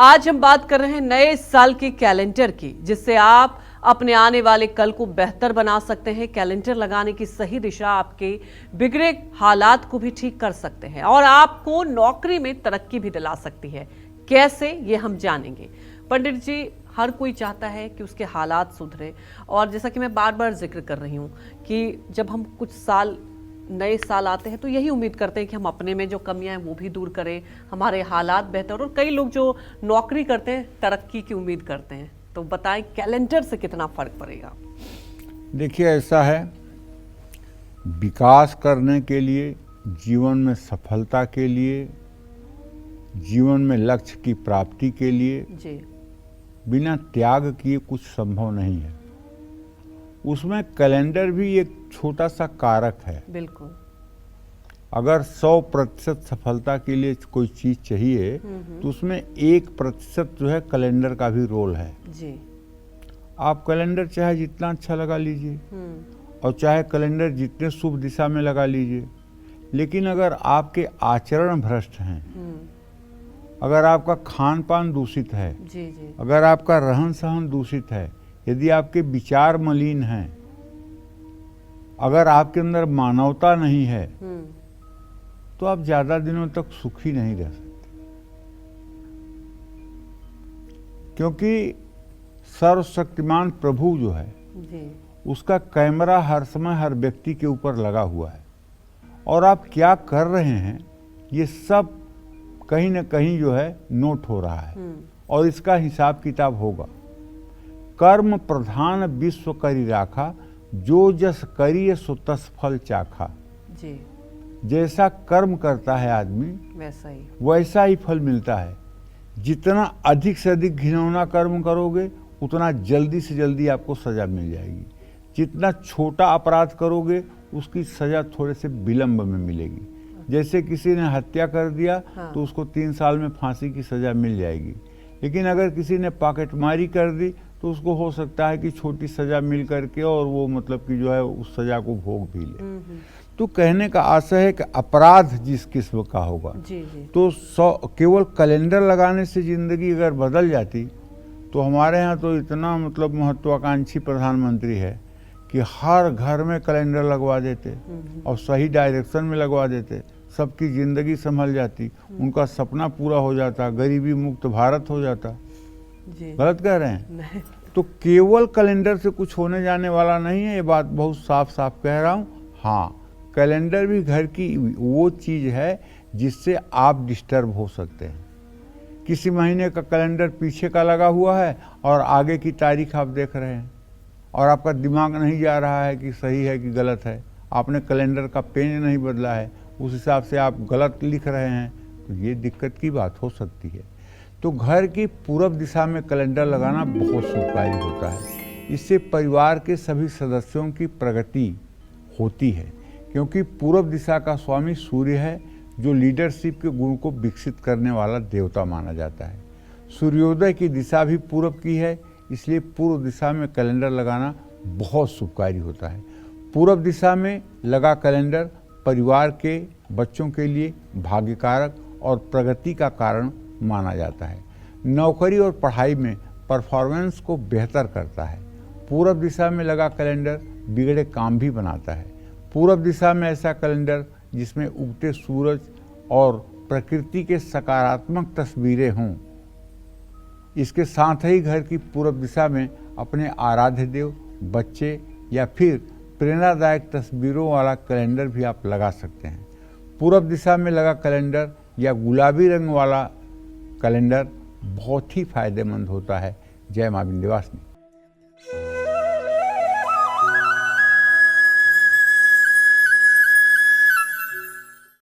आज हम बात कर रहे हैं नए साल के कैलेंडर की, जिससे आप अपने आने वाले कल को बेहतर बना सकते हैं। कैलेंडर लगाने की सही दिशा आपके बिगड़े हालात को भी ठीक कर सकते हैं और आपको नौकरी में तरक्की भी दिला सकती है। कैसे, ये हम जानेंगे। पंडित जी, हर कोई चाहता है कि उसके हालात सुधरे, और जैसा कि मैं बार बार जिक्र कर रही हूँ कि जब हम कुछ साल नए साल आते हैं तो यही उम्मीद करते हैं कि हम अपने में जो कमियां हैं वो भी दूर करें, हमारे हालात बेहतर। और कई लोग जो नौकरी करते हैं तरक्की की उम्मीद करते हैं। तो बताएं, कैलेंडर से कितना फर्क पड़ेगा? देखिए, ऐसा है, विकास करने के लिए, जीवन में सफलता के लिए, जीवन में लक्ष्य की प्राप्ति के लिए जी, बिना त्याग किए कुछ संभव नहीं है। उसमें कैलेंडर भी एक छोटा सा कारक है। बिल्कुल। अगर 100% सफलता के लिए कोई चीज चाहिए तो उसमें 1% जो है कैलेंडर का भी रोल है। जी। आप कैलेंडर चाहे जितना अच्छा लगा लीजिए और चाहे कैलेंडर जितने शुभ दिशा में लगा लीजिए, लेकिन अगर आपके आचरण भ्रष्ट हैं, अगर आपका खान पान दूषित है, जी जी, अगर आपका रहन सहन दूषित है, यदि आपके विचार मलिन हैं, अगर आपके अंदर मानवता नहीं है, तो आप ज्यादा दिनों तक सुखी नहीं रह सकते। क्योंकि सर्वशक्तिमान प्रभु जो है जी, उसका कैमरा हर समय हर व्यक्ति के ऊपर लगा हुआ है, और आप क्या कर रहे हैं ये सब कहीं न कहीं जो है नोट हो रहा है, और इसका हिसाब किताब होगा। कर्म प्रधान विश्व करी राखा, जो जस करिए सो तस फल चाखा। जी। जैसा कर्म करता है आदमी वैसा ही फल मिलता है। जितना अधिक से अधिक घिनौना कर्म करोगे उतना जल्दी से जल्दी आपको सजा मिल जाएगी। जितना छोटा अपराध करोगे उसकी सजा थोड़े से विलंब में मिलेगी। जैसे किसी ने हत्या कर दिया तो उसको 3 साल में फांसी की सजा मिल जाएगी, लेकिन अगर किसी ने पॉकेटमारी कर दी तो उसको हो सकता है कि छोटी सजा मिल करके और वो मतलब कि जो है उस सजा को भोग भी ले। तो कहने का आशय है कि अपराध जिस किस्म का होगा, जी जी, तो केवल कैलेंडर लगाने से जिंदगी अगर बदल जाती तो हमारे यहाँ तो इतना मतलब महत्वाकांक्षी प्रधानमंत्री है कि हर घर में कैलेंडर लगवा देते और सही डायरेक्शन में लगवा देते, सबकी जिंदगी संभल जाती, उनका सपना पूरा हो जाता, गरीबी मुक्त भारत हो जाता। जी। गलत कह रहे हैं? नहीं। तो केवल कैलेंडर से कुछ होने जाने वाला नहीं है, ये बात बहुत साफ साफ कह रहा हूँ। हाँ, कैलेंडर भी घर की वो चीज है जिससे आप डिस्टर्ब हो सकते हैं। किसी महीने का कैलेंडर पीछे का लगा हुआ है और आगे की तारीख आप देख रहे हैं, और आपका दिमाग नहीं जा रहा है कि सही है कि गलत है। आपने कैलेंडर का पेज नहीं बदला है, उस हिसाब से आप गलत लिख रहे हैं, तो ये दिक्कत की बात हो सकती है। तो घर की पूरब दिशा में कैलेंडर लगाना बहुत शुभकारी होता है। इससे परिवार के सभी सदस्यों की प्रगति होती है, क्योंकि पूरब दिशा का स्वामी सूर्य है, जो लीडरशिप के गुण को विकसित करने वाला देवता माना जाता है। सूर्योदय की दिशा भी पूरब की है, इसलिए पूर्व दिशा में कैलेंडर लगाना बहुत शुभकारी होता है। पूरब दिशा में लगा कैलेंडर परिवार के बच्चों के लिए भाग्यकारक और प्रगति का कारण माना जाता है। नौकरी और पढ़ाई में परफॉर्मेंस को बेहतर करता है। पूरब दिशा में लगा कैलेंडर बिगड़े काम भी बनाता है। पूरब दिशा में ऐसा कैलेंडर जिसमें उगते सूरज और प्रकृति के सकारात्मक तस्वीरें हों। इसके साथ ही घर की पूरब दिशा में अपने आराध्य देव, बच्चे या फिर प्रेरणादायक तस्वीरों वाला कैलेंडर भी आप लगा सकते हैं। पूरब दिशा में लगा कैलेंडर या गुलाबी रंग वाला कैलेंडर बहुत ही फायदेमंद होता है। जय मां विंध्यवासिनी।